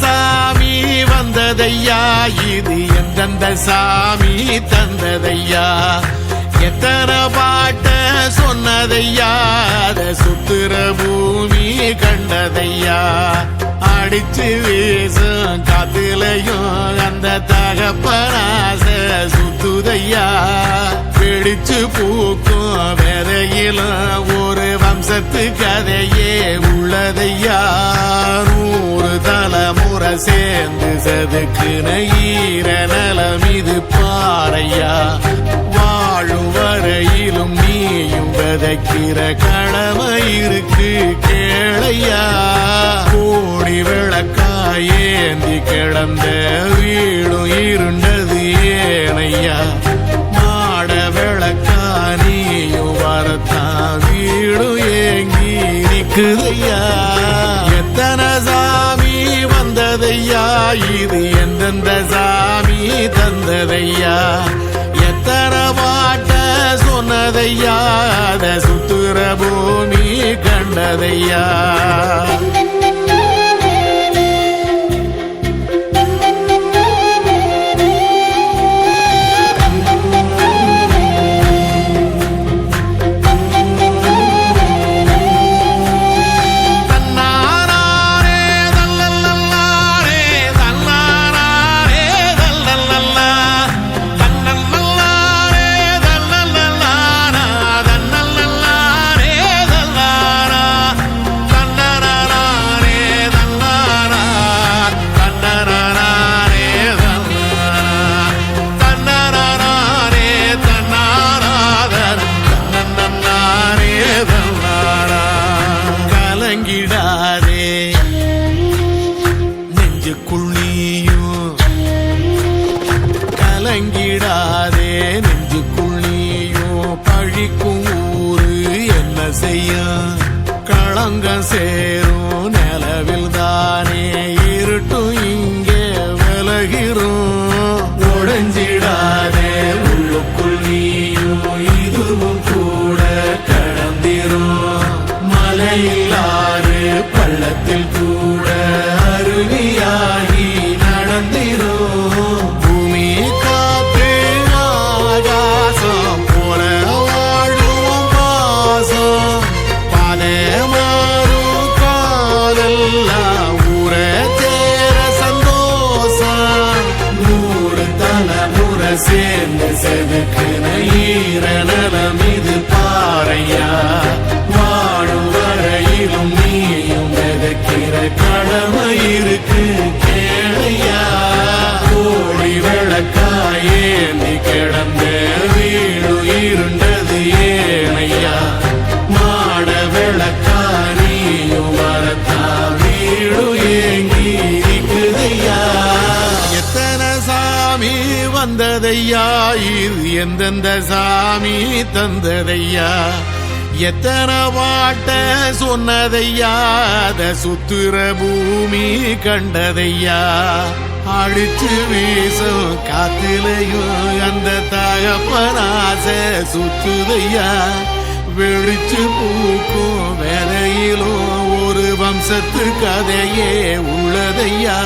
சாமி வந்ததையா, இது எந்தெந்த சாமி தந்ததையா, எத்தனை பாட்ட சொன்னதையா, அத சுத்துற பூமி கண்டதையா, அடிச்சு வீசும் காத்துலையும் அந்த தகப்பனாச சுத்துதையா, பிடிச்சு பூக்கும் வேதையிலும் ஒரு வம்சத்து கதையே உள்ளதையா, 100 தலைமுறை சேர்ந்து செதுக்குன ஈர நலம் இது பாறையா, வாழும் வரையிலும் நீயும் விதைக்கிற கடமை இருக்கு கேளையா, கோடி விளக்காயேந்தி கிடந்த வீடும் இருண்டது ஏனையா, மாட விளக்கா நீயும் வரத்தான் வீடும் ஏங்கி நிக்குதையா, எத்தனை சாமி வந்ததையா, இது எந்தெந்த சாமி தந்ததையா, எத்தனை பாட்ட சொன்னதையா, அத சுத்துற பூமி கண்டதையா. கலங்கிடாதே நெஞ்சுக்குள் நீயும், பழிக்கும் ஊரு என்ன செய்ய, களங்கம் சேரும் நிலவில் தானே இருட்டும் இங்கே விலகிறோம், உடைஞ்சிடாதே உள்ளுக்குள் நீயும், இதுவும் கூட கடந்திரும், மலையில்லாறு பள்ளத்தில் கூட அருவியாகி நடந்திரும், பூமி காத்து ஆகாசம் போல வாழும் பாசம், பாதை மாறும் காதெல்லாம் ஊர தேர சந்தோஷம், 100 தலைமுறை சேர்ந்து செதுக்குன ஈர நலம் இது பாறையா, வாழும் வரையிலும் நீயும் விதைக்கிற கடமை இருக்கு கேளையா, கோடி விளக்காயேந்தி கிடந்த வீடு இருண்டது ஏனையா, மாட விளக்கா நீயும் வரத்தா வீடு ஏங்கி இருக்குதையா, எத்தனை சாமி வந்ததையா, இது எந்தெந்த சாமி தந்ததையா, எத்தனை பாட்ட சொன்னதையா, அத சுத்துற பூமி கண்டதையா, அடிச்சு வீசும் காத்திலையும் அந்த தகப்பனாச சுத்துதையா, வெடிச்சு பூக்கும் வேலையிலும் ஒரு வம்சத்து கதையே உள்ளதையா.